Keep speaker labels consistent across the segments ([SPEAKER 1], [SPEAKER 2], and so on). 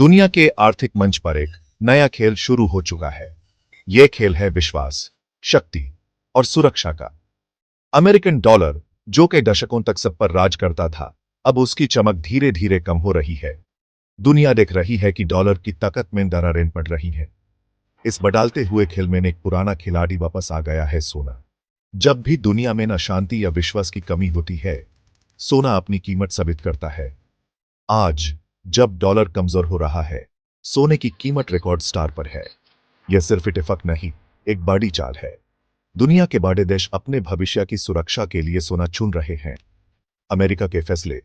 [SPEAKER 1] दुनिया के आर्थिक मंच पर एक नया खेल शुरू हो चुका है। यह खेल है विश्वास, शक्ति और सुरक्षा का। अमेरिकन डॉलर, जो कई दशकों तक सब पर राज करता था, अब उसकी चमक धीरे धीरे कम हो रही है। दुनिया देख रही है कि डॉलर की ताकत में दरारें पड़ रही है। इस बदलते हुए खेल में एक पुराना खिलाड़ी वापस आ गया है, सोना। जब भी दुनिया में न शांति या विश्वास की कमी होती है, सोना अपनी कीमत साबित करता है। आज जब डॉलर कमजोर हो रहा है, सोने की कीमत रिकॉर्ड स्टार पर है। यह सिर्फ इत्तेफाक नहीं, एक बड़ी चाल है। दुनिया के बड़े देश अपने भविष्य की सुरक्षा के लिए सोना चुन रहे हैं। अमेरिका के फैसले,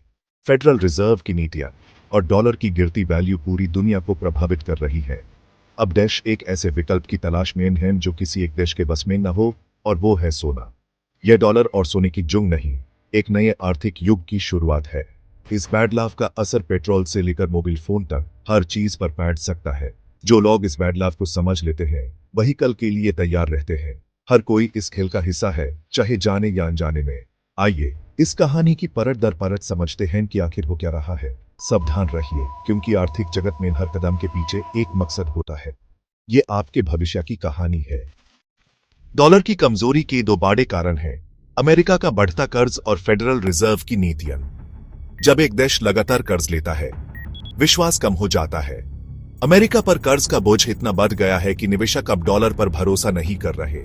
[SPEAKER 1] फेडरल रिजर्व की नीतियां और डॉलर की गिरती वैल्यू पूरी दुनिया को प्रभावित कर रही है। अब देश एक ऐसे विकल्प की तलाश में हैं जो किसी एक देश के बस में न हो, और वो है सोना। यह डॉलर और सोने की जंग नहीं, एक नए आर्थिक युग की शुरुआत है। इस बदलाव का असर पेट्रोल से लेकर मोबाइल फोन तक हर चीज पर पड़ सकता है। जो लोग इस बदलाव को समझ लेते हैं, वही कल के लिए तैयार रहते हैं। हर कोई इस खेल का हिस्सा है, चाहे जाने या अनजाने में। आइए इस कहानी की परत दर परत समझते हैं कि आखिर हो क्या रहा है। सावधान रहिए, क्योंकि आर्थिक जगत में हर कदम के पीछे एक मकसद होता है। ये आपके भविष्य की कहानी है। डॉलर की कमजोरी के दो बड़े कारण हैं: अमेरिका का बढ़ता कर्ज और फेडरल रिजर्व की नीतियां। जब एक देश लगातार कर्ज लेता है, विश्वास कम हो जाता है। अमेरिका पर कर्ज का बोझ इतना बढ़ गया है कि निवेशक अब डॉलर पर भरोसा नहीं कर रहे।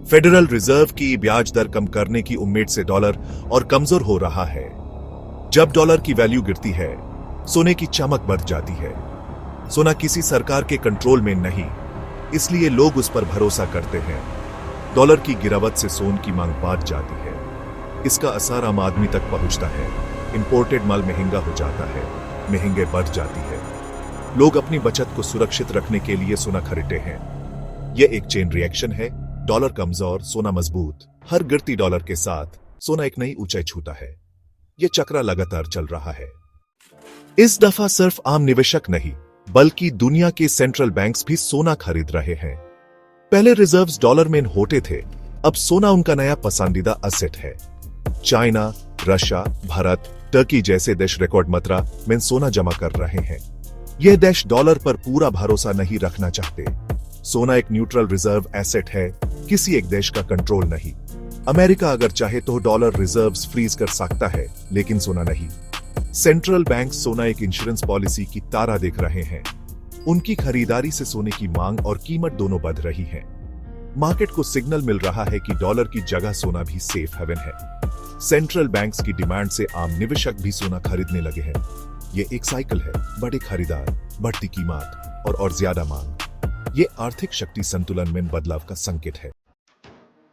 [SPEAKER 1] फेडरल रिजर्व की ब्याज दर कम करने की उम्मीद से डॉलर और कमजोर हो रहा है। जब डॉलर की वैल्यू गिरती है, सोने की चमक बढ़ जाती है। सोना किसी सरकार के कंट्रोल में नहीं, इसलिए लोग उस पर भरोसा करते हैं। डॉलर की गिरावट से सोने की मांग बढ़ जाती है। इसका असर आम आदमी तक पहुंचता है। इंपोर्टेड माल महंगा हो जाता है, महंगे बढ़ जाती है। लोग अपनी बचत को सुरक्षित रखने के लिए सोना खरीदते हैं। यह एक चेन रिएक्शन है। डॉलर कमजोर, सोना मजबूत। हर गिरती डॉलर के साथ सोना एक नई ऊंचाई छूता है। यह चक्र लगातार चल रहा है। इस दफा सिर्फ आम निवेशक नहीं, बल्कि दुनिया के सेंट्रल बैंक्स भी सोना खरीद रहे हैं। पहले रिजर्व्स डॉलर में होते थे, अब सोना उनका नया पसंदीदा असेट है। चाइना, रशिया, भारत, टर्की जैसे देश रिकॉर्ड मात्रा में सोना जमा कर रहे हैं। यह देश डॉलर पर पूरा भरोसा नहीं रखना चाहते। सोना एक न्यूट्रल रिजर्व एसेट है, किसी एक देश का कंट्रोल नहीं। अमेरिका अगर चाहे तो डॉलर रिजर्व्स फ्रीज कर सकता है, लेकिन सोना नहीं। सेंट्रल बैंक सोना एक इंश्योरेंस पॉलिसी की तरह देख रहे हैं। उनकी खरीदारी से सोने की मांग और कीमत दोनों बढ़ रही है। मार्केट को सिग्नल मिल रहा है कि डॉलर की जगह सोना भी सेफ हेवन है। सेंट्रल बैंक्स की डिमांड से आम निवेशक भी सोना खरीदने लगे हैं। ये एक साइकिल है: बड़े खरीदार, बढ़ती कीमत और ज्यादा मांग। ये आर्थिक शक्ति संतुलन में बदलाव का संकेत है।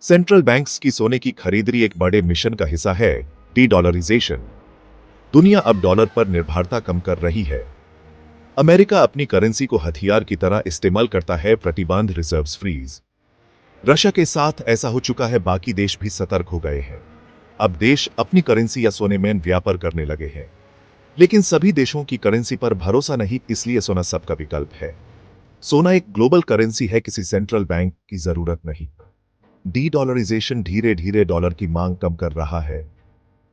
[SPEAKER 1] सेंट्रल बैंक्स की सोने की खरीदारी एक बड़े मिशन का हिस्सा है: डी-डॉलराइजेशन। दुनिया अब डॉलर पर निर्भरता कम कर रही है। अमेरिका अपनी करेंसी को हथियार की तरह इस्तेमाल करता है, प्रतिबंध, रिजर्व्स फ्रीज। रशिया के साथ ऐसा हो चुका है, बाकी देश भी सतर्क हो गए हैं। अब देश अपनी करेंसी या सोने में व्यापार करने लगे हैं। लेकिन सभी देशों की करेंसी पर भरोसा नहीं, इसलिए सोना सबका विकल्प है। सोना एक ग्लोबल करेंसी है, किसी सेंट्रल बैंक की जरूरत नहीं। डी-डॉलराइजेशन धीरे धीरे डॉलर की मांग कम कर रहा है।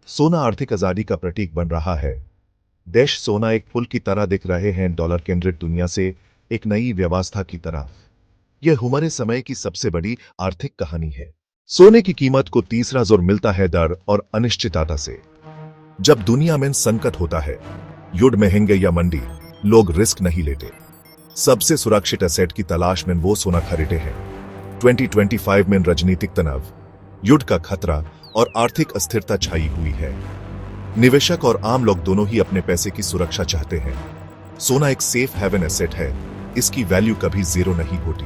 [SPEAKER 1] सोना आर्थिक आजादी का प्रतीक बन रहा है। देश सोना एक पुल की तरह दिख रहे हैं, डॉलर केंद्रित दुनिया से एक नई व्यवस्था की तरफ। यह हमारे समय की सबसे बड़ी आर्थिक कहानी है। सोने की कीमत को तीसरा जोर मिलता है डर और अनिश्चितता से। जब दुनिया में संकट होता है, युद्ध, महंगे या मंदी, लोग रिस्क नहीं लेते। सबसे सुरक्षित एसेट की तलाश में वो सोना खरीदते हैं। 2025 में राजनीतिक तनाव, युद्ध का खतरा और आर्थिक अस्थिरता छाई हुई है। निवेशक और आम लोग दोनों ही अपने पैसे की सुरक्षा चाहते हैं। सोना एक सेफ हेवन एसेट है, इसकी वैल्यू कभी जीरो नहीं होती।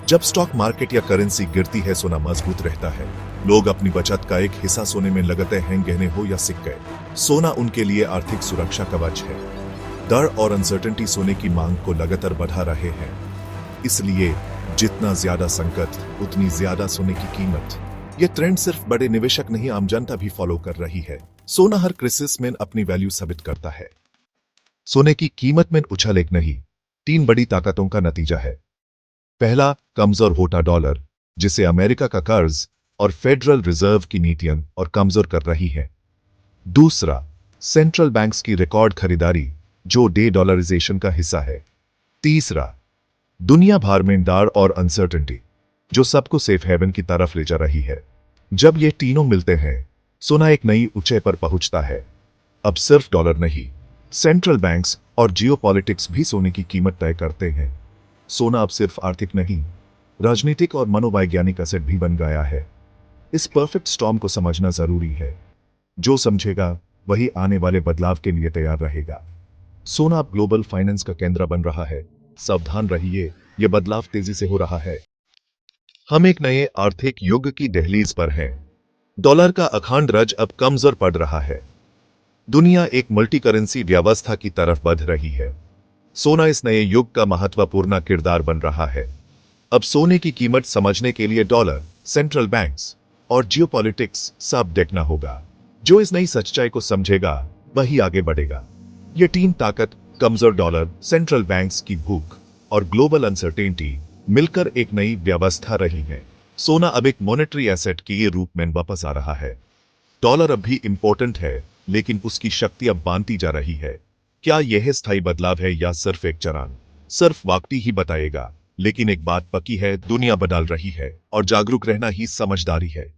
[SPEAKER 1] जब स्टॉक मार्केट या करेंसी गिरती है, सोना मजबूत रहता है। लोग अपनी बचत का एक हिस्सा सोने में लगाते हैं, गहने हो या सिक्के। सोना उनके लिए आर्थिक सुरक्षा कवच है। डर और अनसर्टेनिटी सोने की मांग को लगातार बढ़ा रहे हैं। इसलिए जितना ज्यादा संकट, उतनी ज्यादा सोने की कीमत। यह ट्रेंड सिर्फ बड़े निवेशक नहीं, आम जनता भी फॉलो कर रही है। सोना हर क्राइसिस में अपनी वैल्यू साबित करता है। सोने की कीमत में उछाल एक नहीं, तीन बड़ी ताकतों का नतीजा है। पहला, कमजोर होता डॉलर, जिसे अमेरिका का कर्ज और फेडरल रिजर्व की नीतियां और कमजोर कर रही है। दूसरा, सेंट्रल बैंक्स की रिकॉर्ड खरीदारी, जो डे डॉलराइजेशन का हिस्सा है। तीसरा, दुनिया भर में डर और अनसर्टेनिटी, जो सबको सेफ हेवन की तरफ ले जा रही है। जब ये तीनों मिलते हैं, सोना एक नई ऊंचाई पर पहुंचता है। अब सिर्फ डॉलर नहीं, सेंट्रल बैंक्स और जियोपॉलिटिक्स भी सोने की कीमत तय करते हैं। सोना अब सिर्फ आर्थिक नहीं, राजनीतिक और मनोवैज्ञानिक एसेट भी बन गया है। इस परफेक्ट स्टॉर्म को समझना जरूरी है। जो समझेगा वही आने वाले बदलाव के लिए तैयार रहेगा। सोना अब ग्लोबल फाइनेंस का केंद्र बन रहा है। सावधान रहिए, यह बदलाव तेजी से हो रहा है। हम एक नए आर्थिक युग की दहलीज पर हैं। डॉलर का अखंड रज अब कमजोर पड़ रहा है। दुनिया एक मल्टी करेंसी व्यवस्था की तरफ बढ़ रही है। सोना इस नए युग का महत्वपूर्ण किरदार बन रहा है। अब सोने की कीमत समझने के लिए डॉलर, सेंट्रल बैंक्स और जियोपॉलिटिक्स सब देखना होगा। जो इस नई सच्चाई को समझेगा वही आगे बढ़ेगा। ये तीन ताकत, कमजोर डॉलर, सेंट्रल बैंक्स की भूख और ग्लोबल अनसर्टेनिटी, मिलकर एक नई व्यवस्था रही है। सोना अब एक मॉनेटरी एसेट के रूप में वापस आ रहा है। डॉलर अब भी इंपॉर्टेंट है, लेकिन उसकी शक्ति अब बांधती जा रही है। क्या यह स्थायी बदलाव है या सिर्फ एक चरण? सिर्फ वक्त ही बताएगा। लेकिन एक बात पक्की है, दुनिया बदल रही है और जागरूक रहना ही समझदारी है।